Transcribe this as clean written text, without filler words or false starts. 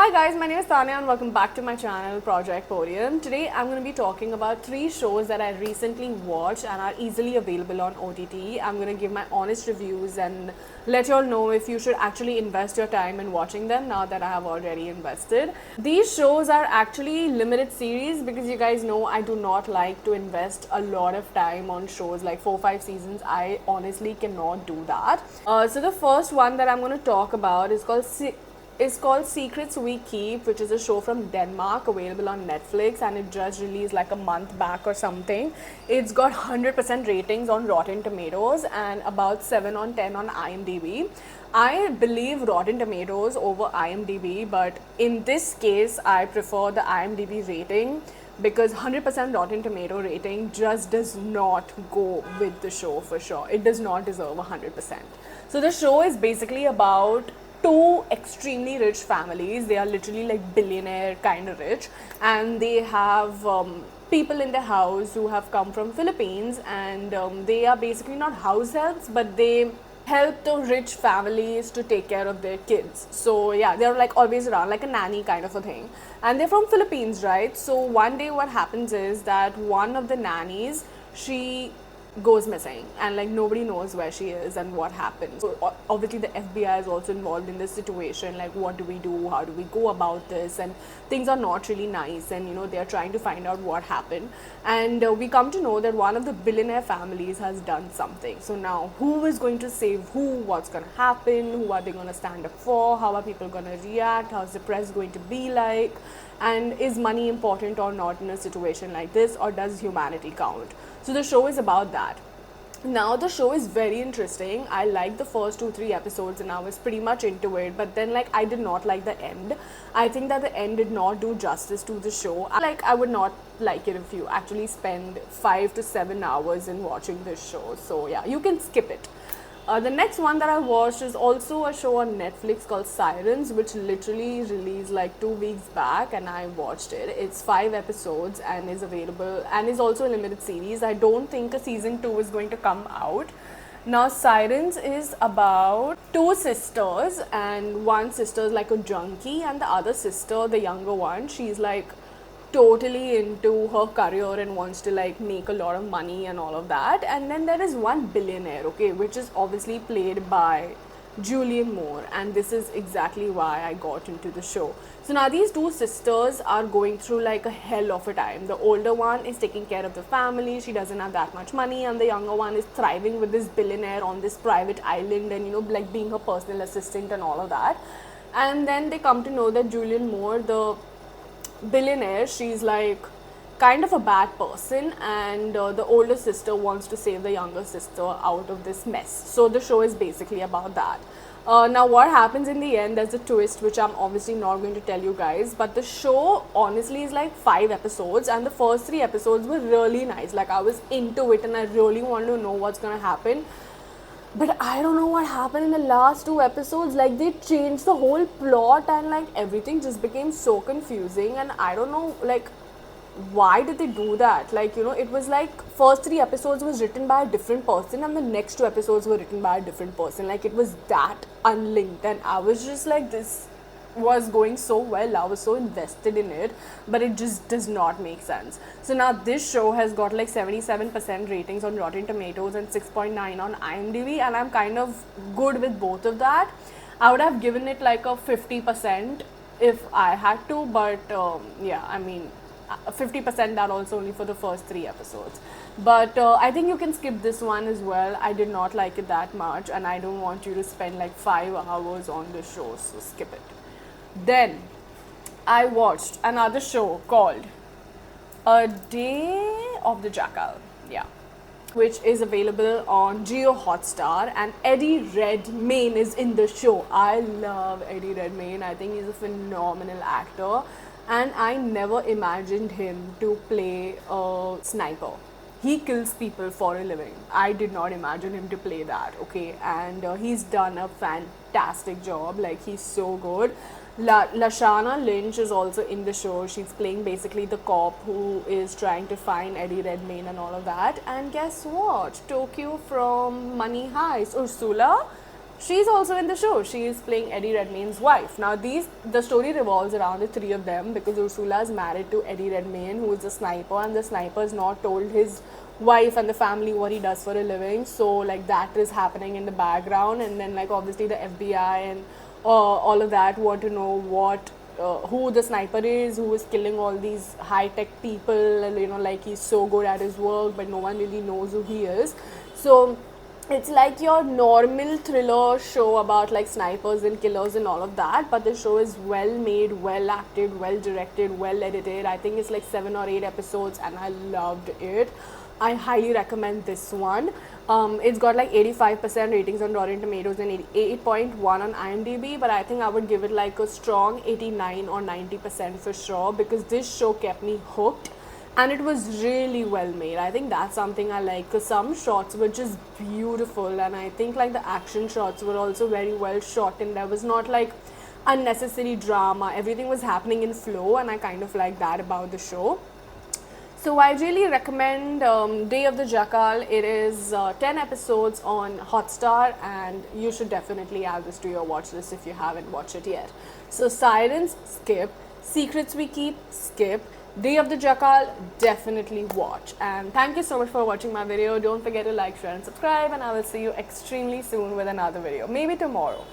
Hi guys, my name is Tanya and welcome back to my channel Project Podium. Today I'm going to be talking about 3 shows that I recently watched and are easily available on OTT. I'm going to give my honest reviews and let you all know if you should actually invest your time in watching them now that I have already invested. These shows are actually limited series because you guys know I do not like to invest a lot of time on shows like 4-5 seasons. I honestly cannot do that. So the first one that I'm going to talk about is called Secrets We Keep, which is a show from Denmark available on Netflix, and it just released like a month back or something. It's got 100% ratings on Rotten Tomatoes and about 7 on 10 on IMDb. I believe Rotten Tomatoes over IMDb, but in this case I prefer the IMDb rating because 100% Rotten Tomato rating just does not go with the show for sure. It does not deserve 100%. So the show is basically about two extremely rich families. They are literally like billionaire kind of rich, and they have people in their house who have come from Philippines, and they are basically not house helps, but they help the rich families to take care of their kids. So yeah, they're like always around, like a nanny kind of a thing, and they're from Philippines, right? So one day what happens is that one of the nannies, she goes missing and like nobody knows where she is and what happened. So obviously the FBI is also involved in this situation, like what do we do, how do we go about this, and things are not really nice, and you know they're trying to find out what happened. And we come to know that one of the billionaire families has done something. So now who is going to save who, what's going to happen, who are they going to stand up for, how are people going to react, how's the press going to be like, and is money important or not in a situation like this, or does humanity count? So the show is about that. Now the show is very interesting. I liked the first 2-3 episodes and I was pretty much into it, but then like I did not like the end. I think that the end did not do justice to the show. I would not like it if you actually spend 5 to 7 hours in watching this show. So yeah, you can skip it. The next one that I watched is also a show on Netflix called Sirens, which literally released like 2 weeks back, and I watched it. It's 5 episodes and is available and is also a limited series. I don't think a season 2 is going to come out. Now Sirens is about 2 sisters, and one sister is like a junkie, and the other sister, the younger one, she's like totally into her career and wants to like make a lot of money and all of that. And then there is one billionaire, okay, which is obviously played by Julian Moore, and this is exactly why I got into the show. So now these 2 sisters are going through like a hell of a time. The older one is taking care of the family, she doesn't have that much money, and the younger one is thriving with this billionaire on this private island and you know like being her personal assistant and all of that. And then they come to know that Julian Moore, the billionaire, she's like kind of a bad person, and the older sister wants to save the younger sister out of this mess. So the show is basically about that. Now what happens in the end, there's a twist which I'm obviously not going to tell you guys, but the show honestly is like 5 episodes, and the first 3 episodes were really nice. Like I was into it and I really wanted to know what's gonna happen. But I don't know what happened in the last 2 episodes. Like they changed the whole plot and like everything just became so confusing, and I don't know like why did they do that. Like you know, it was like first 3 episodes was written by a different person and the next 2 episodes were written by a different person. Like it was that unlinked, and I was just like, this was going so well, I was so invested in it, but it just does not make sense. So now this show has got like 77% ratings on Rotten Tomatoes and 6.9 on IMDb, and I'm kind of good with both of that. I would have given it like a 50% if I had to, but yeah, I mean 50% that also only for the first 3 episodes. But I think you can skip this one as well. I did not like it that much, and I don't want you to spend like 5 hours on this show, so skip it. Then I watched another show called A Day of the Jackal, yeah, which is available on Geo Hotstar, and Eddie Redmayne is in the show. I love Eddie Redmayne. I think he's a phenomenal actor, and I never imagined him to play a sniper. He kills people for a living. I did not imagine him to play that, okay, and he's done a fantastic job. Like he's so good. Lashana Lynch is also in the show. She's playing basically the cop who is trying to find Eddie Redmayne and all of that. And guess what? Tokyo from Money Heist, Ursula, she's also in the show. She is playing Eddie Redmayne's wife. Now the story revolves around the three of them because Ursula is married to Eddie Redmayne, who is a sniper, and the sniper has not told his wife and the family what he does for a living. So like that is happening in the background, and then like obviously the FBI and all of that want to know what who the sniper is, who is killing all these high tech people, and like he's so good at his work, but no one really knows who he is. So it's like your normal thriller show about like snipers and killers and all of that, but the show is well made, well acted, well directed, well edited. I think it's like 7 or 8 episodes and I loved it. I highly recommend this one. It's got like 85% ratings on Rotten Tomatoes and 88.1 on IMDb, but I think I would give it like a strong 89 or 90% for sure, because this show kept me hooked and it was really well made. I think that's something I like, because some shots were just beautiful, and I think like the action shots were also very well shot, and there was not like unnecessary drama. Everything was happening in flow, and I kind of like that about the show. So I really recommend Day of the Jackal. It is 10 episodes on Hotstar, and you should definitely add this to your watch list if you haven't watched it yet. So Sirens, skip. Secrets We Keep, skip. Day of the Jackal, definitely watch. And thank you so much for watching my video. Don't forget to like, share and subscribe, and I will see you extremely soon with another video. Maybe tomorrow.